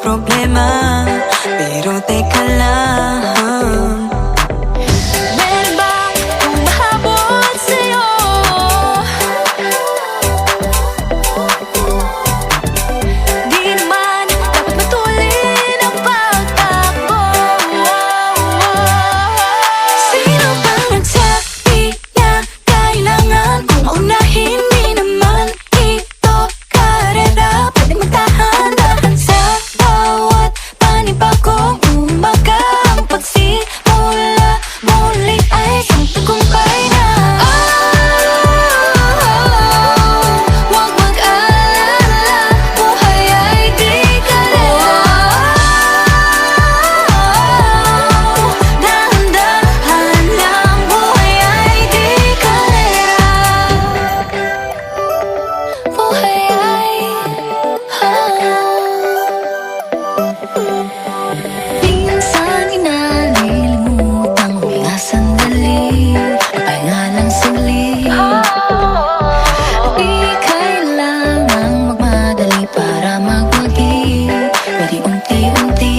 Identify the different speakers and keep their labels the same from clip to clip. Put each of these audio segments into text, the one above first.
Speaker 1: problema. Pero teka lang, meron bang humahabol sa'yo? Di naman dapat matulin ang pagtakbo. Sino bang nagsabi na kailangan kong maunahin? Di naman ito karera, pwede magtahan-tahan sa bawat panibagong umaga. Ang pagsimula muli ay isang tagumpay na. Huwag mag-alala, buhay ay di karera. Dahan-dahan lang, buhay ay di karera. Buhay ay minsan inalilimutang huminga sandali, magpahinga ng saglit. Di kailangang magmadali para magwagi, pwede unti-unti.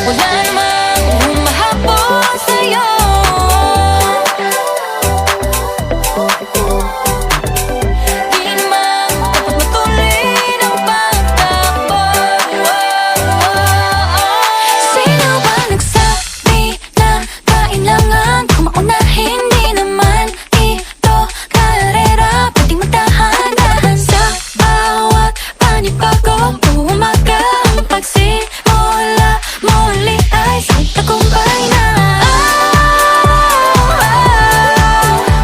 Speaker 1: Wala namang humahabol sa'yo. Di naman dapat matulin ang pagtakbo. Sino ba nagsabi na kailangan kong maunahin? Di naman ito karera, pwedeng magtahan-tahan sa bawat panibagong umaga. Ang pagsimula muli ay isang tagumpay na.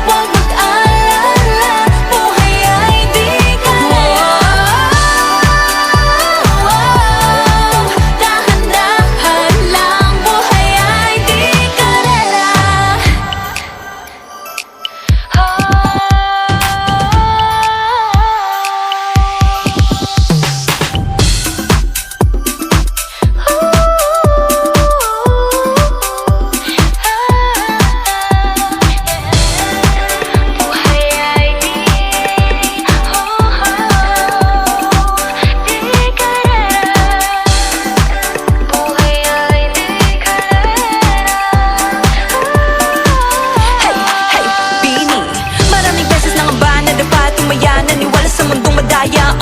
Speaker 1: Huwag mag-alala, buhay ay di karera. Dahan-dahan lang, buhay ay di karera. Buhay ay di karera. Buhay ay di karera. Hey, hey, Bini, maraming beses nang ba na dapat tumaya, naniwala sa mundong madaya,